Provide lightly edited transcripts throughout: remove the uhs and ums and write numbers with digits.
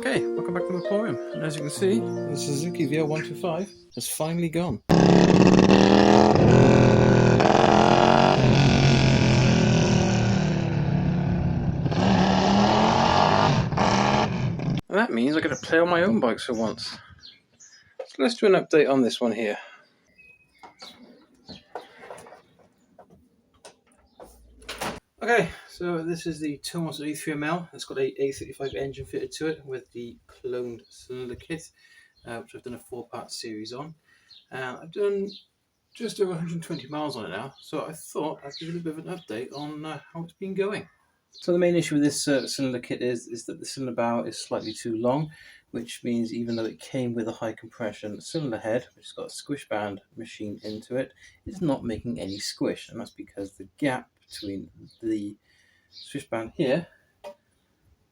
Okay, welcome back to the Emporium. And as you can see, the Suzuki VR125 has finally gone. And that means I get to play on my own bikes for once. So let's do an update on this one here. Okay, so this is the Tomos A35. It's got a A35 engine fitted to it with the cloned cylinder kit, which I've done a 4-part series on. I've done just over 120 miles on it now, so I thought I'd give you a bit of an update on how it's been going. So the main issue with this cylinder kit is that the cylinder bow is slightly too long, which means even though it came with a high compression cylinder head, which has got a squish band machined into it, it's not making any squish, and that's because the gap between the squish band here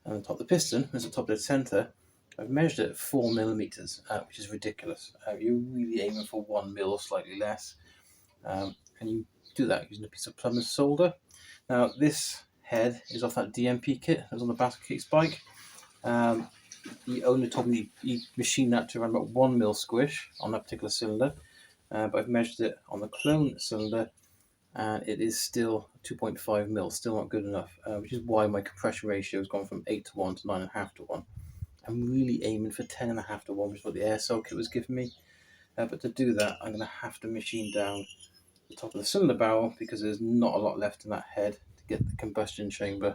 and the top of the piston, as the top dead center, I've measured it at 4 millimeters, which is ridiculous. You're really aiming for 1 mil or slightly less, and you do that using a piece of plumber's solder. Now this head is off that DMP kit that was on the Basket Case bike. The owner told me he machined that to around about 1 mil squish on that particular cylinder, but I've measured it on the clone cylinder and it is still 2.5 mil, still not good enough, which is why my compression ratio has gone from 8 to 1 to 9.5 to 1. I'm really aiming for 10.5 to 1, which is what the Airsal kit was giving me, but to do that I'm going to have to machine down the top of the cylinder barrel because there's not a lot left in that head to get the combustion chamber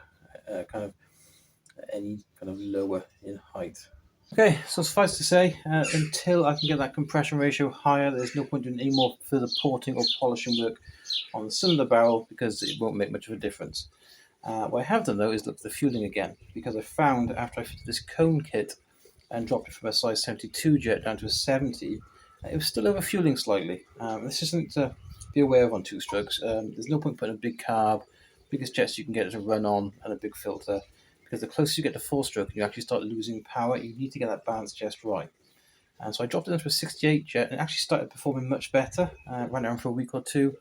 any kind of lower in height. Okay, so suffice to say, until I can get that compression ratio higher, there's no point in any more further porting or polishing work on the cylinder barrel because it won't make much of a difference. What I have done though is look at the fueling again, because I found after I fitted this cone kit and dropped it from a size 72 jet down to a 70, it was still over fueling slightly. This is something to be aware of on two strokes. There's no point putting a big carb, biggest jets you can get it to run on, and a big filter, because the closer you get to 4-stroke and you actually start losing power, you need to get that balance just right. And so I dropped it into a 68 jet and it actually started performing much better. Ran around for a week or two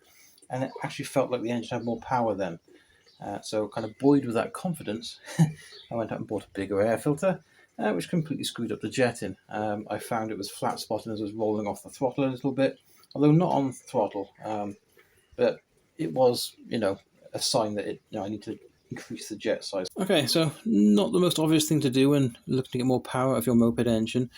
and it actually felt like the engine had more power then. So kind of buoyed with that confidence, I went out and bought a bigger air filter, which completely screwed up the jetting. I found it was flat spotting as it was rolling off the throttle a little bit, although not on throttle, but it was, a sign that I need to increase the jet size. Okay, so not the most obvious thing to do when looking to get more power out of your moped engine,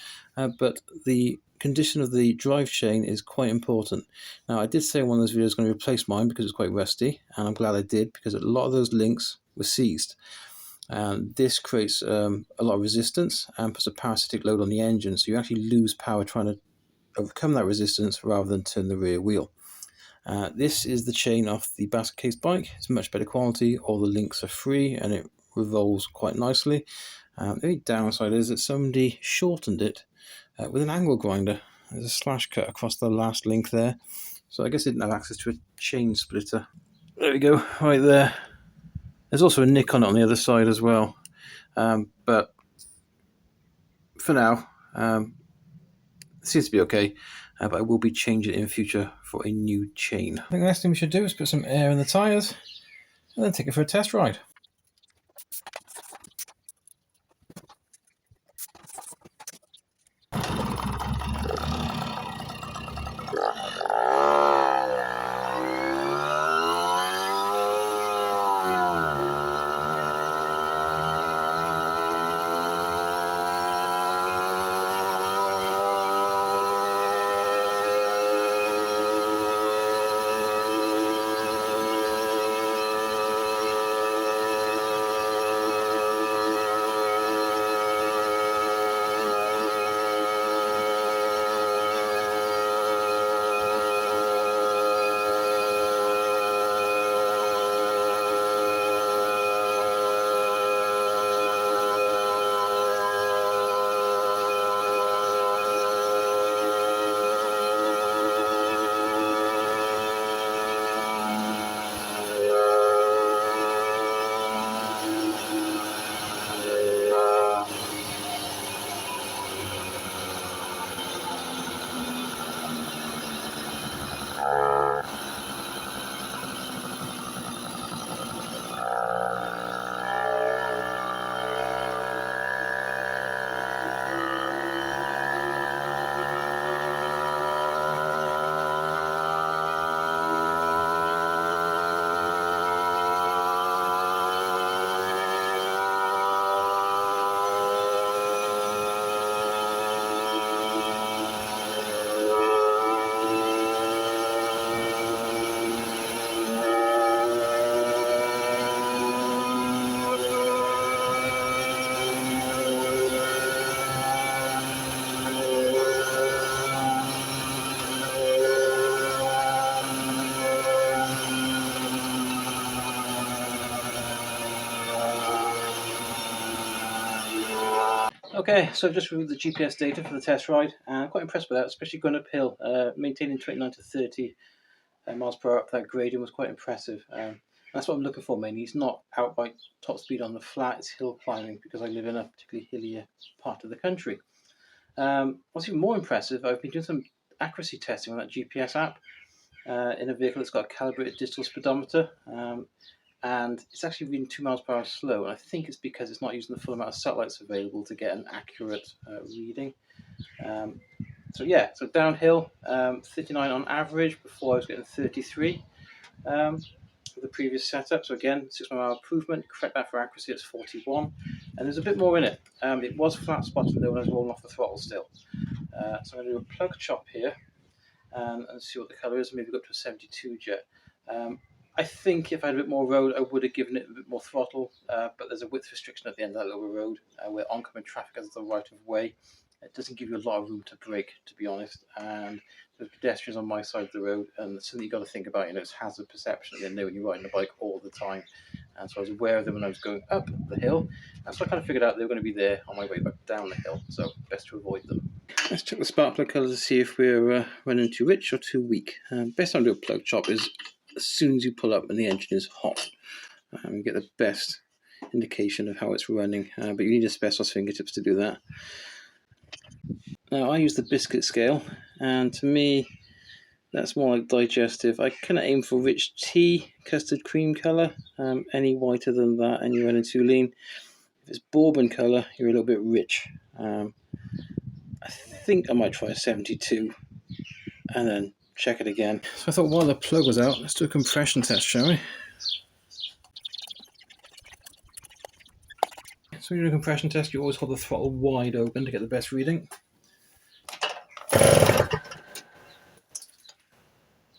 but the condition of the drive chain is quite important. Now, I did say in one of those videos I was going to replace mine because it's quite rusty, and I'm glad I did because a lot of those links were seized. And this creates a lot of resistance and puts a parasitic load on the engine, so you actually lose power trying to overcome that resistance rather than turn the rear wheel. This is the chain off the Basket Case bike. It's much better quality, all the links are free and it revolves quite nicely. The only downside is that somebody shortened it with an angle grinder. There's a slash cut across the last link there, so I guess it didn't have access to a chain splitter. There we go, right there. There's also a nick on it on the other side as well, but for now it seems to be okay. But I will be changing it in future for a new chain. I think the next thing we should do is put some air in the tyres and then take it for a test ride. Okay, so I've just reviewed the GPS data for the test ride, and I'm quite impressed with that, especially going uphill. Maintaining 29 to 30 miles per hour up that gradient was quite impressive. That's what I'm looking for mainly. It's not outright top speed on the flat, it's hill climbing, because I live in a particularly hilly part of the country. What's even more impressive, I've been doing some accuracy testing on that GPS app in a vehicle that's got a calibrated digital speedometer. And it's actually reading 2 miles per hour slow, and I think it's because it's not using the full amount of satellites available to get an accurate reading. So downhill, 39 on average. Before I was getting 33 for the previous setup. So again, 6 mile per hour improvement. Correct that for accuracy, it's 41, and there's a bit more in it. It was flat spotting though when I was rolling off the throttle still. So I'm going to do a plug chop here and see what the colour is. Maybe go up to a 72 jet. I think if I had a bit more road, I would have given it a bit more throttle, but there's a width restriction at the end of that lower road where oncoming traffic has the right of way. It doesn't give you a lot of room to brake, to be honest, and there's pedestrians on my side of the road, and it's something you've got to think about. It's hazard perception at the when you're riding a bike all the time, and so I was aware of them when I was going up the hill, and so I kind of figured out they were going to be there on my way back down the hill, so best to avoid them. Let's check the spark plug colours to see if we're running too rich or too weak. Best time to do a plug chop is as soon as you pull up and the engine is hot. You get the best indication of how it's running, but you need asbestos fingertips to do that. Now I use the biscuit scale, and to me that's more like digestive. I kind of aim for rich tea, custard cream colour. Any whiter than that and you're running too lean. If it's bourbon colour, you're a little bit rich. I think I might try a 72 and then check it again. So I thought while the plug was out, let's do a compression test, shall we? So when you do a compression test, you always hold the throttle wide open to get the best reading.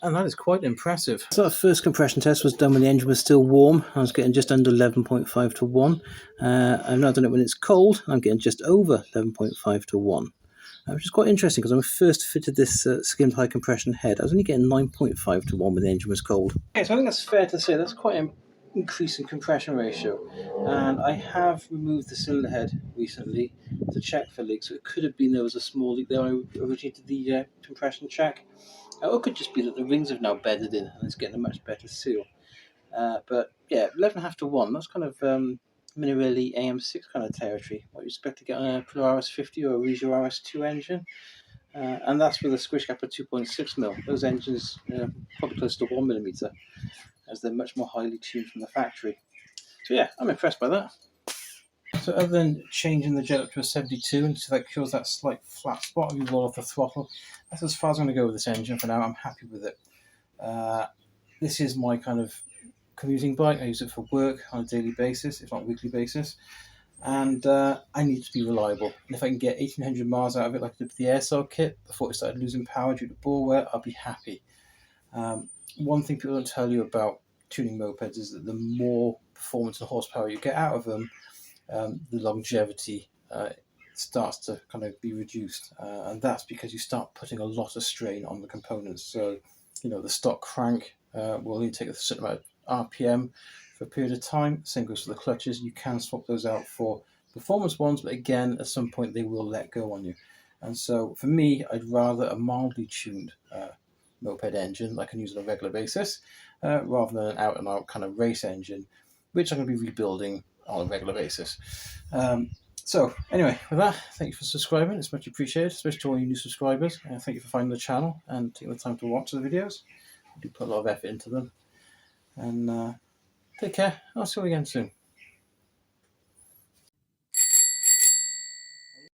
And that is quite impressive. So that first compression test was done when the engine was still warm. I was getting just under 11.5 to 1. I've now done it when it's cold. I'm getting just over 11.5 to 1. Which is quite interesting because when I first fitted this skimmed high compression head, I was only getting 9.5 to 1 when the engine was cold. Okay, so I think that's fair to say that's quite an increase in compression ratio. And I have removed the cylinder head recently to check for leaks. So it could have been there was a small leak there when I originated the compression check. Or it could just be that the rings have now bedded in and it's getting a much better seal. But yeah, 11.5 to 1, that's kind of Minarelli AM6 kind of territory. What you expect to get on a Pro RS50 or a Regio RS2 engine. And that's with a squish gap of 2.6mm. Those engines probably close to 1mm, as they're much more highly tuned from the factory. So yeah, I'm impressed by that. So other than changing the jet up to a 72 and so that cures that slight flat spot when you roll off the throttle, that's as far as I'm going to go with this engine for now. I'm happy with it. This is my kind of commuting bike. I use it for work on a daily basis, if not weekly basis. And I need to be reliable. And if I can get 1800 miles out of it like I did with the Airsal kit before it started losing power due to bore wear, I'll be happy. One thing people don't tell you about tuning mopeds is that the more performance and horsepower you get out of them, the longevity starts to kind of be reduced, and that's because you start putting a lot of strain on the components. So, the stock crank will only take a certain amount of RPM for a period of time. Same goes for the clutches. You can swap those out for performance ones, but again, at some point they will let go on you. And so, for me, I'd rather a mildly tuned moped engine that I can use on a regular basis, rather than an out-and-out kind of race engine, which I'm going to be rebuilding on a regular basis. So anyway, with that, thank you for subscribing. It's much appreciated, especially to all you new subscribers. Thank you for finding the channel and taking the time to watch the videos. I do put a lot of effort into them. And take care. I'll see you again soon.